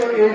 Hey,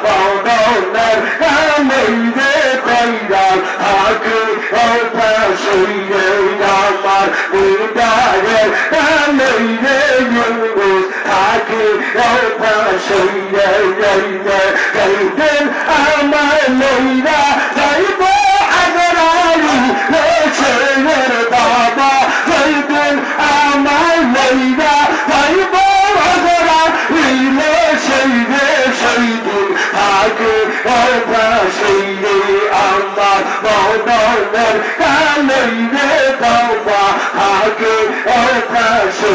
মরণের কামড়ে কইরা থাকে পাশে আমার উদারে কামড়ে ইউনুস থাকে পাশে কইতেন আমার লইরা যাইব আজরাইল ছেলের বাবা কইতেন আমার লইরা যাইব আজরাইল সেইদিন থাকে পাশে আমার মরণের কামড়ে বাবা থাকে পাশে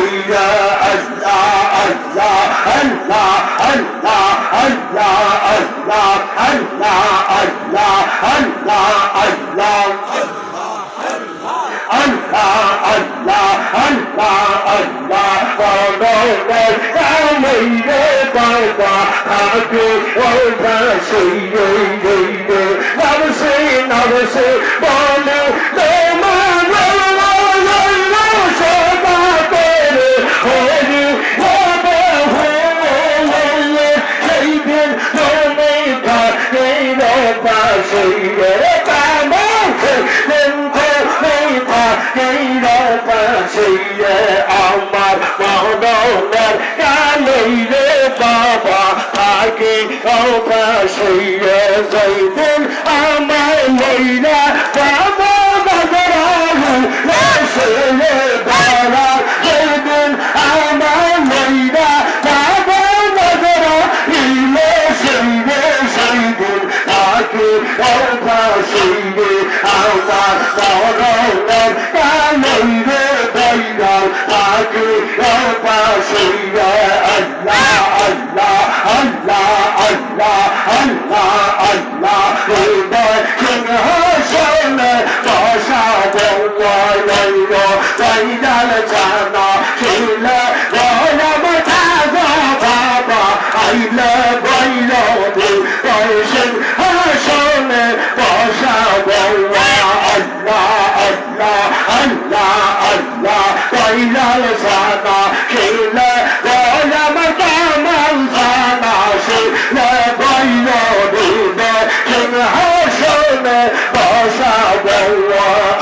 আল্লাহ আল্লাহ আল্লাহ আল্লাহ আল্লাহ আল্লাহ আল্লাহ আল্লাহ আল্লাহ আল্লাহ আল্লাহ আল্লাহ আল্লাহ আল্লাহ মরণের কামড়ে বাবা থাকে পাশে নবসে নবসে বলে তোমার সদা করে হরি হবে হলে সেই দিন তুমি থাকে পাশে কামড়ে তুমি থাকে পাশে আমার মরণের কামড়ে বাবা থাকে পাশে যাইতেন আমার লইরা বাবা ছেলে বাবা যাইতেন আমার লইরা বাবা ইলে সেইদিন থাকে পাশে আমার মরণের কামড়ে বাইরা থাকে পাশে আল্লাহ আল্লাহ আল্লাহ আল্লাহ আল্লাহ আল্লাহ হৃদয় সিংহাসনে বসাব বাইরাল জানা ছিল গরম থাকা বাবা আইলে বাইরে সিংহাসনে বসাব আল্লাহ আল্লাহ আল্লাহ আল্লাহ বাইরাল জানা ছিল গরম কামাল জানা ছিল বাইরে সিংহাসনে বসাব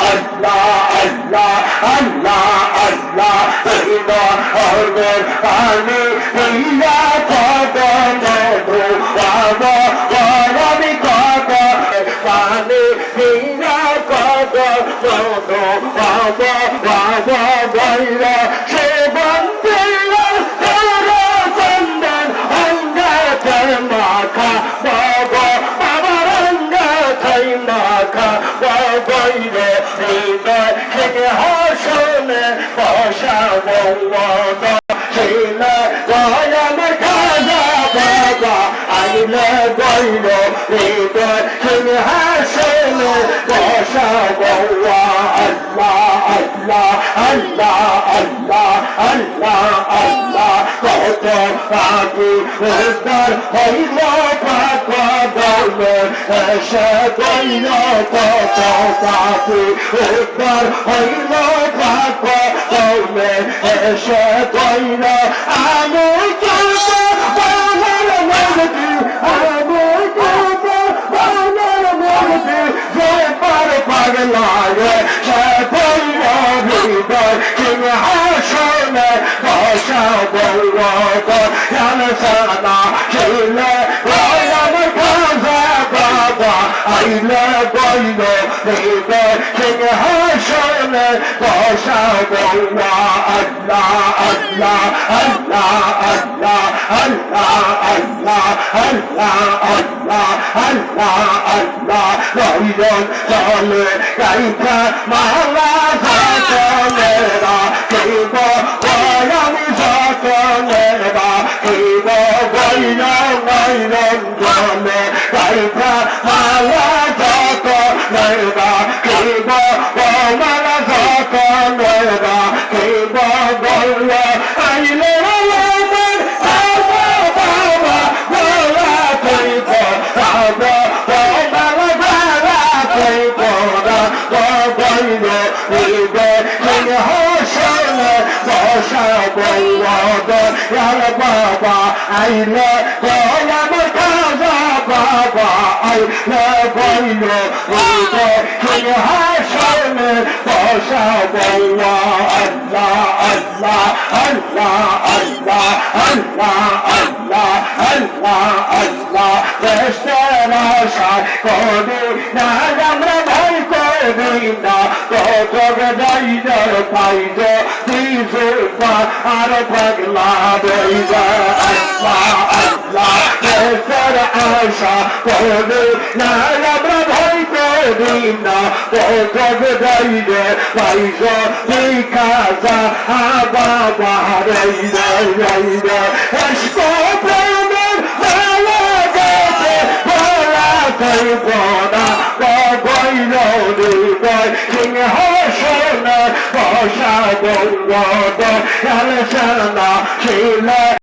আল্লাহ আল্লাহ আল্লাহ আল্লাহ হৃদয়ের পানি হইয়া কত মধু বাবা বরমি কত পানি হইয়া কত মধু বাবা বাবা বাইরা সে বন্ধুরা চন্দন অঙ্গাতে মাখা বাবা বাবার অঙ্গাতে মাখা বাইরে হৃদয় থেকে হাসনে বসাব ছেলে গয়ন খাজা বাবা আইলে গইল হৃদয় থেকে হাসনে বসাব আল্লাহ আল্লাহ আল্লাহ আল্লাহ আল্লাহ আল্লাহ কত পাখি উদ্ধার হইল পাক বলে এসে গইল কত পাখি উদ্ধার হইল পাক বলে এসে গইল আমি চলব বাবার মর্জি আমি চলব বাবার মর্জি যে পার পাগলায় সে বইল হৃদয় সিংহাসনে বসাব জানা ছেলে গয়ন খাজা বাবা আইলে গইল হৃদয় সিংহাসনে বসাব আল্লাহ আল্লাহ আল্লাহ আল্লাহ আল্লাহ আল্লাহ আল্লাহ আল্লাহ আল্লাহ আল্লাহ রইজন চলে গাইকা মালা সকলেরা কেব আমি সকলেরা কেব গইল গইলন জলে গাইকা মালা সকলেরা কেব মালা সকলেরা কেব গইল আইলে বাবা আইলে আমার কাজা বাবা আইলা বইল সিংহাসনে বসাবো আল্লাহ আল্লাহ আল্লাহ আল্লাহ আল্লাহ আল্লাহ আল্লাহ আল্লাহ বেশের আশা করি না আমরা ভয় করি না কত যাইজ পাইজ দিজ আর পাগলা বইজ আল্লাহ আল্লাহ বেশের আশা করি না আমরা ভয় করি না কত যাইজ পাইজ দেখা যা বাবা রাইজ রাইজ এসক প্রেমের ভালো গেছে ভালো কল্পনা বইল হৃদয় সিংহাসনে বসাবো আলোচনা ছিল